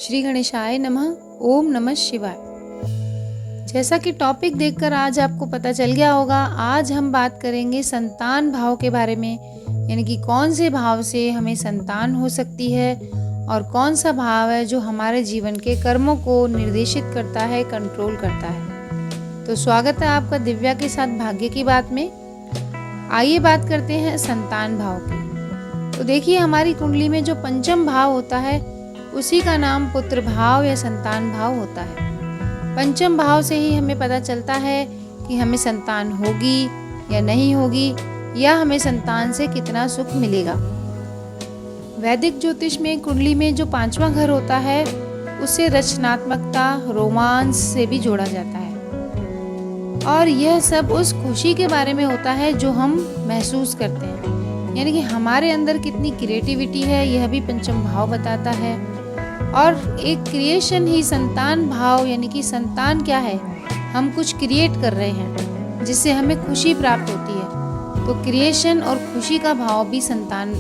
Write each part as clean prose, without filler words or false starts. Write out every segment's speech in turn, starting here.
श्री गणेशाय नमः। ओम नमः शिवाय। जैसा कि टॉपिक देखकर आज आपको पता चल गया होगा, आज हम बात करेंगे संतान भाव के बारे में, यानी कि कौन से भाव से हमें संतान हो सकती है और कौन सा भाव है जो हमारे जीवन के कर्मों को निर्देशित करता है, कंट्रोल करता है। तो स्वागत है आपका दिव्या के साथ भाग्य की बात में। आइए बात करते हैं संतान भाव की। तो देखिए, हमारी कुंडली में जो पंचम भाव होता है उसी का नाम पुत्र भाव या संतान भाव होता है। पंचम भाव से ही हमें पता चलता है कि हमें संतान होगी या नहीं होगी, या हमें संतान से कितना सुख मिलेगा। वैदिक ज्योतिष में कुंडली में जो पांचवा घर होता है उसे रचनात्मकता, रोमांस से भी जोड़ा जाता है, और यह सब उस खुशी के बारे में होता है जो हम महसूस करते हैं, यानी कि हमारे अंदर कितनी क्रिएटिविटी है, यह भी पंचम भाव बताता है। और एक क्रिएशन ही संतान भाव, यानी कि संतान क्या है, हम कुछ क्रिएट कर रहे हैं जिससे हमें खुशी प्राप्त होती है। तो क्रिएशन और खुशी का भाव भी संतान,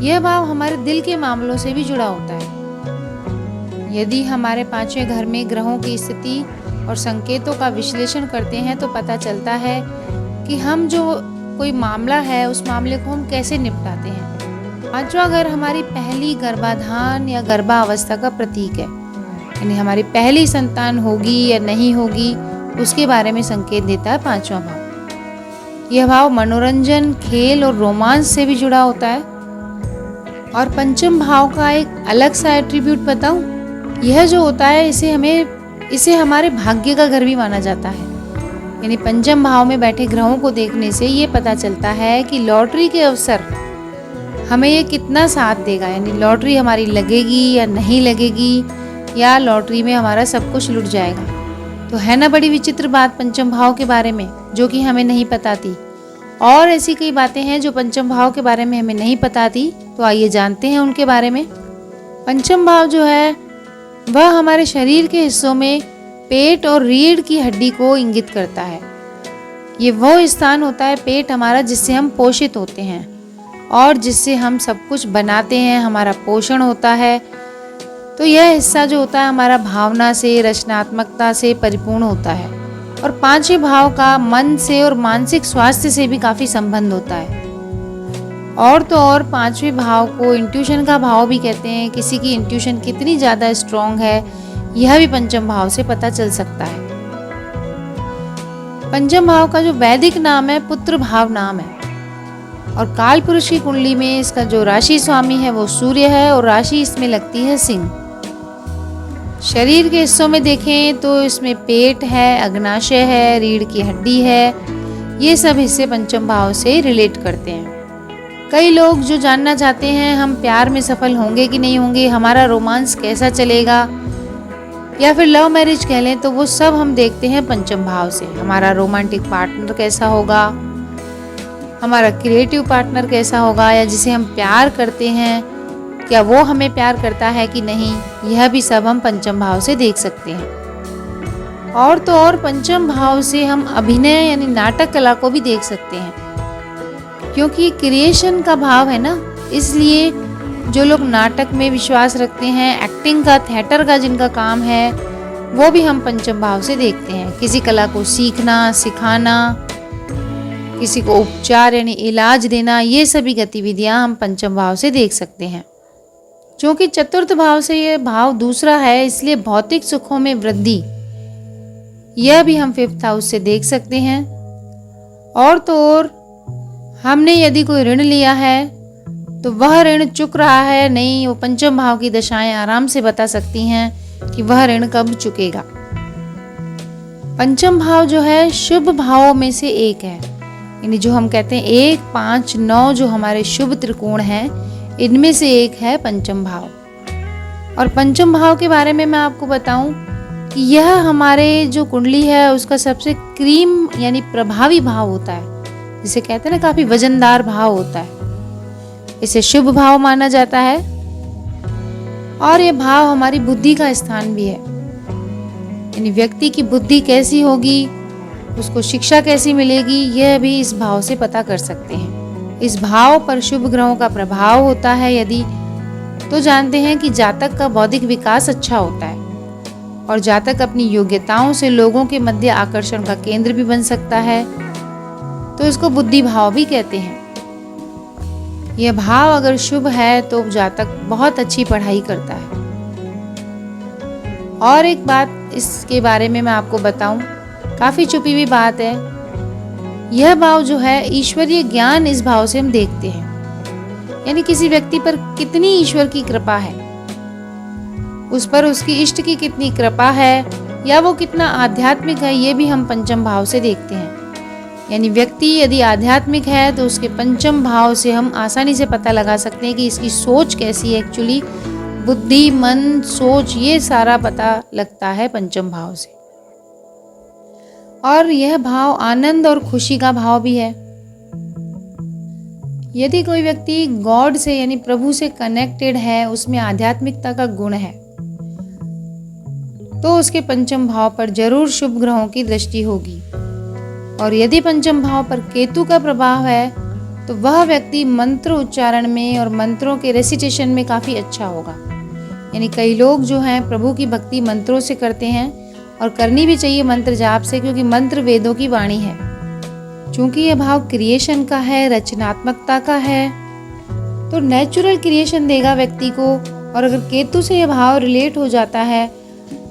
यह भाव हमारे दिल के मामलों से भी जुड़ा होता है। यदि हमारे पांचवें घर में ग्रहों की स्थिति और संकेतों का विश्लेषण करते हैं तो पता चलता है कि हम जो कोई मामला है उस मामले को हम कैसे निपटाते हैं। पांचवा घर हमारी पहली गर्भाधान या गर्भावस्था का प्रतीक है, यानी हमारी पहली संतान होगी या नहीं होगी उसके बारे में संकेत देता है पांचवा भाव। यह भाव मनोरंजन, खेल और रोमांस से भी जुड़ा होता है। और पंचम भाव का एक अलग सा एट्रीब्यूट बताऊं, यह जो होता है इसे हमारे भाग्य का घर भी माना जाता है। यानी पंचम भाव में बैठे ग्रहों को देखने से ये पता चलता है कि लॉटरी के अवसर हमें ये कितना साथ देगा, यानी लॉटरी हमारी लगेगी या नहीं लगेगी, या लॉटरी में हमारा सब कुछ लुट जाएगा। तो है ना बड़ी विचित्र बात पंचम भाव के बारे में, जो कि हमें नहीं पता थी। और ऐसी कई बातें हैं जो पंचम भाव के बारे में हमें नहीं पता थी, तो आइए जानते हैं उनके बारे में। पंचम भाव जो है वह हमारे शरीर के हिस्सों में पेट और रीढ़ की हड्डी को इंगित करता है। ये वो स्थान होता है पेट हमारा जिससे हम पोषित होते हैं और जिससे हम सब कुछ बनाते हैं, हमारा पोषण होता है। तो यह हिस्सा जो होता है हमारा भावना से, रचनात्मकता से परिपूर्ण होता है। और पांचवें भाव का मन से और मानसिक स्वास्थ्य से भी काफी संबंध होता है। और तो और पांचवें भाव को इंट्यूशन का भाव भी कहते हैं। किसी की इंट्यूशन कितनी ज्यादा स्ट्रॉन्ग है यह भी पंचम भाव से पता चल सकता है। पंचम भाव का जो वैदिक नाम है पुत्र भाव नाम है, और काल पुरुष की कुंडली में इसका जो राशि स्वामी है वो सूर्य है और राशि इसमें लगती है सिंह। शरीर के हिस्सों में देखें तो इसमें पेट है, अग्नाशय है, रीढ़ की हड्डी है, ये सब हिस्से पंचम भाव से रिलेट करते हैं। कई लोग जो जानना चाहते हैं हम प्यार में सफल होंगे कि नहीं होंगे, हमारा रोमांस कैसा चलेगा, या फिर लव मैरिज कह लें, तो वो सब हम देखते हैं पंचम भाव से। हमारा रोमांटिक पार्टनर कैसा होगा, हमारा क्रिएटिव पार्टनर कैसा होगा, या जिसे हम प्यार करते हैं क्या वो हमें प्यार करता है कि नहीं, यह भी सब हम पंचम भाव से देख सकते हैं। और तो और पंचम भाव से हम अभिनय यानी नाटक कला को भी देख सकते हैं, क्योंकि क्रिएशन का भाव है ना, इसलिए जो लोग नाटक में विश्वास रखते हैं, एक्टिंग का, थिएटर का जिनका काम है, वो भी हम पंचम भाव से देखते हैं। किसी कला को सीखना, सिखाना, किसी को उपचार यानी इलाज देना, ये सभी गतिविधियां हम पंचम भाव से देख सकते हैं। क्योंकि चतुर्थ भाव से ये भाव दूसरा है, इसलिए भौतिक सुखों में वृद्धि, यह भी हम फिफ्थ हाउस से देख सकते हैं। और तो और हमने यदि कोई ऋण लिया है तो वह ऋण चुक रहा है नहीं, वो पंचम भाव की दशाएं आराम से बता सकती हैं कि वह ऋण कब चुकेगा। पंचम भाव जो है शुभ भावों में से एक है, यानी जो हम कहते हैं 1, 5, 9 जो हमारे शुभ त्रिकोण हैं, इनमें से एक है पंचम भाव। और पंचम भाव के बारे में मैं आपको बताऊं कि यह हमारे जो कुंडली है उसका सबसे क्रीम यानी प्रभावी भाव होता है, जिसे कहते हैं ना काफी वजनदार भाव होता है। इसे शुभ भाव माना जाता है। और यह भाव हमारी बुद्धि का स्थान भी है, यानी व्यक्ति की बुद्धि कैसी होगी, उसको शिक्षा कैसी मिलेगी, यह भी इस भाव से पता कर सकते हैं। इस भाव पर शुभ ग्रहों का प्रभाव होता है। यदि तो जानते हैं कि जातक का बौद्धिक विकास अच्छा होता है और जातक अपनी योग्यताओं से लोगों के मध्य आकर्षण का केंद्र भी बन सकता है, तो इसको बुद्धि भाव भी कहते हैं। यह भाव अगर शुभ है तो जातक बहुत अच्छी पढ़ाई करता है। और एक बात इसके बारे में मैं आपको बताऊं, काफी छुपी हुई बात है। यह भाव जो है, ईश्वरीय ज्ञान इस भाव से हम देखते हैं, यानी किसी व्यक्ति पर कितनी ईश्वर की कृपा है, उस पर उसकी इष्ट की कितनी कृपा है, या वो कितना आध्यात्मिक है, ये भी हम पंचम भाव से देखते हैं। यानी व्यक्ति यदि आध्यात्मिक है तो उसके पंचम भाव से हम आसानी से पता लगा सकते हैं कि इसकी सोच कैसी है। एक्चुअली बुद्धि, मन, सोच, ये सारा पता लगता है पंचम भाव से। और यह भाव आनंद और खुशी का भाव भी है। यदि कोई व्यक्ति गॉड से यानी प्रभु से कनेक्टेड है, उसमें आध्यात्मिकता का गुण है, तो उसके पंचम भाव पर जरूर शुभ ग्रहों की दृष्टि होगी। और यदि पंचम भाव पर केतु का प्रभाव है तो वह व्यक्ति मंत्र उच्चारण में और मंत्रों के रेसिटेशन में काफी अच्छा होगा। यानी कई लोग जो हैं प्रभु की भक्ति मंत्रों से करते हैं, और करनी भी चाहिए मंत्र जाप से, क्योंकि मंत्र वेदों की वाणी है। चूंकि यह भाव क्रिएशन का है, रचनात्मकता का है, तो नेचुरल क्रिएशन देगा व्यक्ति को। और अगर केतु से यह भाव रिलेट हो जाता है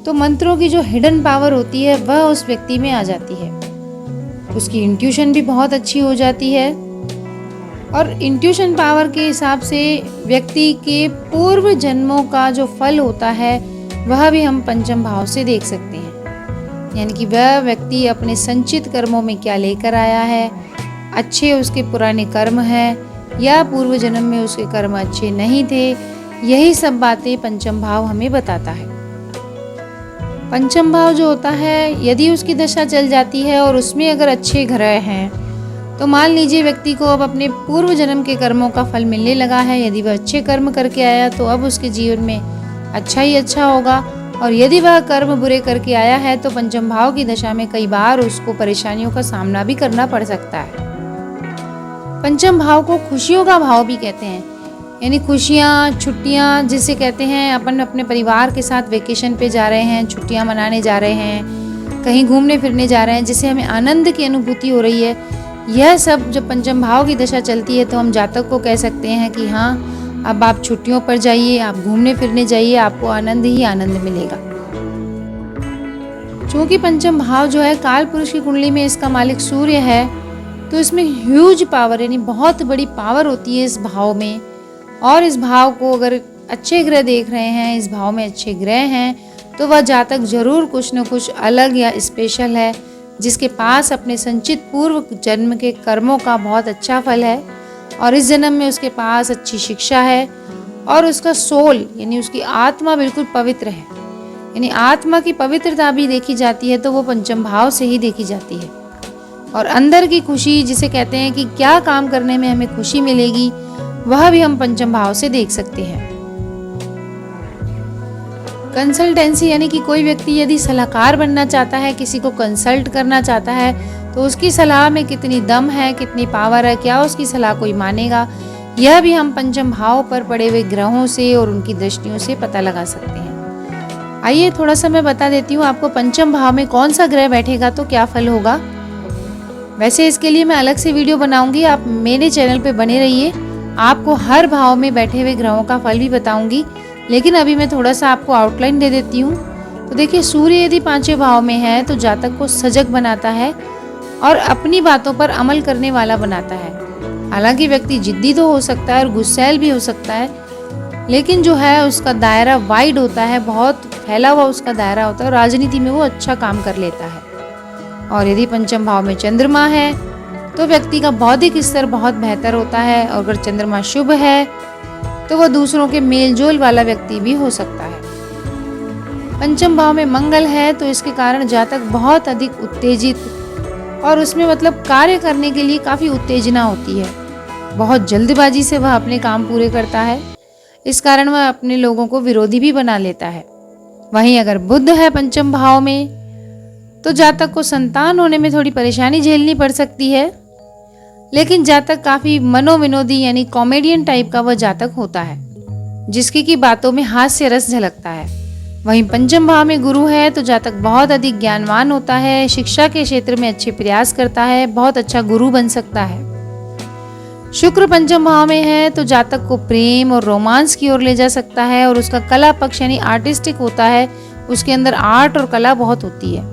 तो मंत्रों की जो हिडन पावर होती है वह उस व्यक्ति में आ जाती है। उसकी इंट्यूशन भी बहुत अच्छी हो जाती है, और इंट्यूशन पावर के हिसाब से व्यक्ति के पूर्व जन्मों का जो फल होता है वह भी हम पंचम भाव से देख सकते हैं। यानी कि वह व्यक्ति अपने संचित कर्मों में क्या लेकर आया है, अच्छे उसके पुराने कर्म हैं या पूर्व जन्म में उसके कर्म अच्छे नहीं थे, यही सब बातें पंचम भाव हमें बताता है। पंचम भाव जो होता है, यदि उसकी दशा चल जाती है और उसमें अगर अच्छे ग्रह हैं, तो मान लीजिए व्यक्ति को अब अपने पूर्व जन्म के कर्मों का फल मिलने लगा है। यदि वह अच्छे कर्म करके आया तो अब उसके जीवन में अच्छा ही अच्छा होगा, और यदि वह कर्म बुरे करके आया है तो पंचम भाव की दशा में कई बार उसको परेशानियों का सामना भी करना पड़ सकता है। पंचम भाव को खुशियों का भाव भी कहते हैं, यानी खुशियाँ, छुट्टियाँ जिसे कहते हैं। अपन अपने परिवार के साथ वेकेशन पे जा रहे हैं, छुट्टियाँ मनाने जा रहे हैं, कहीं घूमने फिरने जा रहे हैं, जिससे हमें आनंद की अनुभूति हो रही है। यह सब जब पंचम भाव की दशा चलती है तो हम जातक को कह सकते हैं कि हाँ, अब आप छुट्टियों पर जाइए, आप घूमने फिरने जाइए, आपको आनंद ही आनंद मिलेगा। क्योंकि पंचम भाव जो है काल पुरुष की कुंडली में इसका मालिक सूर्य है, तो इसमें ह्यूज पावर यानी बहुत बड़ी पावर होती है इस भाव में। और इस भाव को अगर अच्छे ग्रह देख रहे हैं, इस भाव में अच्छे ग्रह हैं, तो वह जातक जरूर कुछ न कुछ अलग या स्पेशल है, जिसके पास अपने संचित पूर्व जन्म के कर्मों का बहुत अच्छा फल है, और इस जन्म में उसके पास अच्छी शिक्षा है, और उसका सोल यानी उसकी आत्मा बिल्कुल पवित्र है। यानी आत्मा की पवित्रता भी देखी जाती है तो वो पंचम भाव से ही देखी जाती है। और अंदर की खुशी, जिसे कहते हैं कि क्या काम करने में हमें खुशी मिलेगी, वह भी हम पंचम भाव से देख सकते हैं। कंसल्टेंसी यानी कि कोई व्यक्ति यदि सलाहकार बनना चाहता है, किसी को कंसल्ट करना चाहता है, तो उसकी सलाह में कितनी दम है, कितनी पावर है, क्या उसकी सलाह कोई मानेगा, यह भी हम पंचम भाव पर पड़े हुए ग्रहों से और उनकी दृष्टियों से पता लगा सकते हैं। आइए थोड़ा सा मैं बता देती हूँ आपको पंचम भाव में कौन सा ग्रह बैठेगा तो क्या फल होगा। वैसे इसके लिए मैं अलग से वीडियो बनाऊंगी, आप मेरे चैनल पे बने रहिए। आपको हर भाव में बैठे हुए ग्रहों का फल भी बताऊंगी, लेकिन अभी मैं थोड़ा सा आपको आउटलाइन दे देती हूँ। तो देखिए, सूर्य यदि पांचवें भाव में है तो जातक को सजग बनाता है और अपनी बातों पर अमल करने वाला बनाता है। हालांकि व्यक्ति जिद्दी तो हो सकता है और गुस्सैल भी हो सकता है, लेकिन जो है उसका दायरा वाइड होता है, बहुत फैला हुआ उसका दायरा होता है, और राजनीति में वो अच्छा काम कर लेता है। और यदि पंचम भाव में चंद्रमा है तो व्यक्ति का बौद्धिक स्तर बहुत बेहतर होता है, और अगर चंद्रमा शुभ है तो वह दूसरों के मेल जोल वाला व्यक्ति भी हो सकता है। पंचम भाव में मंगल है तो इसके कारण जातक बहुत अधिक उत्तेजित, और उसमें मतलब कार्य करने के लिए काफी उत्तेजना होती है, बहुत जल्दबाजी से वह अपने काम पूरे करता है, इस कारण वह अपने लोगों को विरोधी भी बना लेता है। वहीं अगर बुध है पंचम भाव में तो जातक को संतान होने में थोड़ी परेशानी झेलनी पड़ सकती है, लेकिन जातक काफी मनोविनोदी यानी कॉमेडियन टाइप का वह जातक होता है। जिसकी की बातों में हास्य रस झलकता है। वहीं पंचम भाव में गुरु है तो जातक बहुत अधिक ज्ञानवान होता है, शिक्षा के क्षेत्र में अच्छे प्रयास करता है, बहुत अच्छा गुरु बन सकता है। शुक्र पंचम भाव में है तो जातक को प्रेम और रोमांस की ओर ले जा सकता है और उसका कला पक्ष यानी आर्टिस्टिक होता है, उसके अंदर आर्ट और कला बहुत होती है।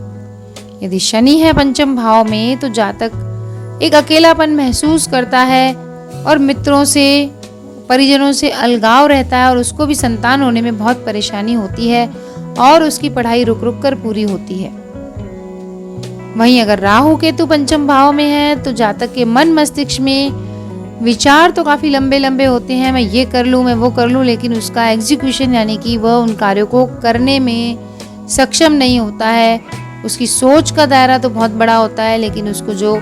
यदि शनि है पंचम भाव में तो जातक एक अकेलापन महसूस करता है और मित्रों से, परिजनों से अलगाव रहता है और उसको भी संतान होने में बहुत परेशानी होती है और उसकी पढ़ाई रुक रुक कर पूरी होती है। वहीं अगर राहु केतु पंचम भाव में है तो जातक के मन मस्तिष्क में विचार तो काफी लंबे लंबे होते हैं, मैं ये कर लूं, मैं वो कर लूं, लेकिन उसका एग्जीक्यूशन यानी कि वह उन कार्यों को करने में सक्षम नहीं होता है। उसकी सोच का दायरा तो बहुत बड़ा होता है, लेकिन उसको जो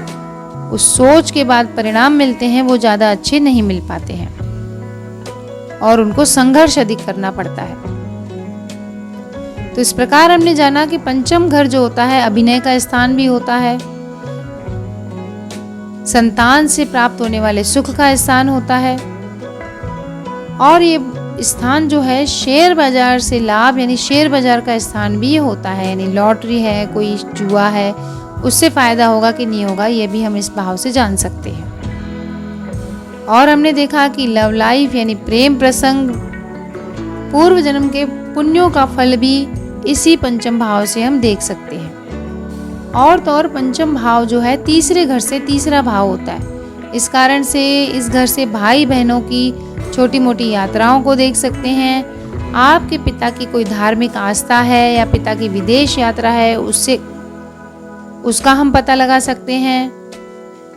उस सोच के बाद परिणाम मिलते हैं वो ज़्यादा अच्छे नहीं मिल पाते हैं और उनको संघर्ष अधिक करना पड़ता है। तो इस प्रकार हमने जाना कि पंचम घर जो होता है अभिनय का स्थान भी होता है, संतान से प्राप्त होने वाले सुख का स्थान होता है और ये स्थान जो है शेयर बाजार से लाभ यानी शेयर बाजार का स्थान भी होता है, यानी लॉटरी है, कोई जुआ है, उससे फायदा होगा कि नहीं होगा ये भी हम इस भाव से जान सकते हैं। और हमने देखा कि लव लाइफ यानी प्रेम प्रसंग, पूर्व जन्म के पुण्यों का फल भी इसी पंचम भाव से हम देख सकते हैं। और तो और पंचम भाव जो है तीसरे घर से तीसरा भाव होता है, इस कारण से इस घर से भाई बहनों की छोटी मोटी यात्राओं को देख सकते हैं। आपके पिता की कोई धार्मिक आस्था है या पिता की विदेश यात्रा है, उसका हम पता लगा सकते हैं।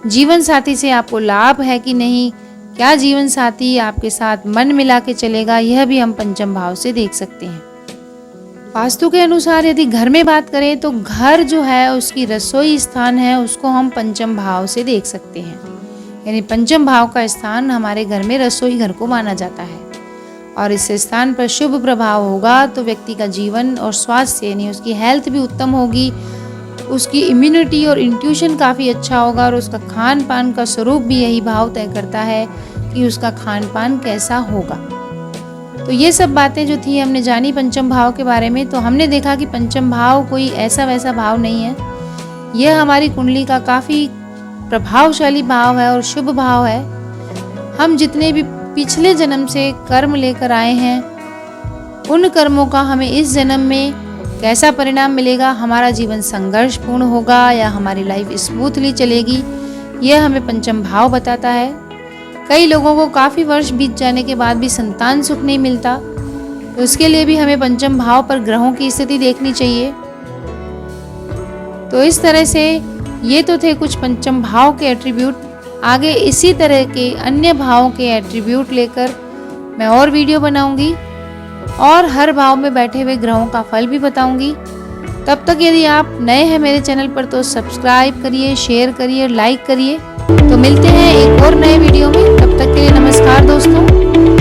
जीवन साथी से आपको लाभ है कि नहीं, क्या जीवन साथी आपके साथ मन मिला के चलेगा, यह भी हम पंचम भाव से देख सकते हैं। वास्तु के अनुसार यदि घर में बात करें तो घर जो है उसकी रसोई स्थान है, उसको हम पंचम भाव से देख सकते हैं। यानी पंचम भाव का स्थान हमारे घर में रसोई घर को माना जाता है और इस स्थान पर शुभ प्रभाव होगा तो व्यक्ति का जीवन और स्वास्थ्य यानी उसकी हेल्थ भी उत्तम होगी, उसकी इम्यूनिटी और इंट्यूशन काफ़ी अच्छा होगा और उसका खान पान का स्वरूप भी यही भाव तय करता है कि उसका खान पान कैसा होगा। तो ये सब बातें जो थी हमने जानी पंचम भाव के बारे में। तो हमने देखा कि पंचम भाव कोई ऐसा वैसा भाव नहीं है, यह हमारी कुंडली का काफ़ी प्रभावशाली भाव है और शुभ भाव है। हम जितने भी पिछले जन्म से कर्म लेकर आए हैं उन कर्मों का हमें इस जन्म में कैसा परिणाम मिलेगा, हमारा जीवन संघर्षपूर्ण होगा या हमारी लाइफ स्मूथली चलेगी, यह हमें पंचम भाव बताता है। कई लोगों को काफ़ी वर्ष बीत जाने के बाद भी संतान सुख नहीं मिलता, तो उसके लिए भी हमें पंचम भाव पर ग्रहों की स्थिति देखनी चाहिए। तो इस तरह से ये तो थे कुछ पंचम भाव के एट्रीब्यूट। आगे इसी तरह के अन्य भावों के एट्रीब्यूट लेकर मैं और वीडियो बनाऊंगी और हर भाव में बैठे हुए ग्रहों का फल भी बताऊंगी। तब तक यदि आप नए हैं मेरे चैनल पर तो सब्सक्राइब करिए, शेयर करिए, लाइक करिए। तो मिलते हैं एक और नए वीडियो में, तब तक के लिए नमस्कार दोस्तों।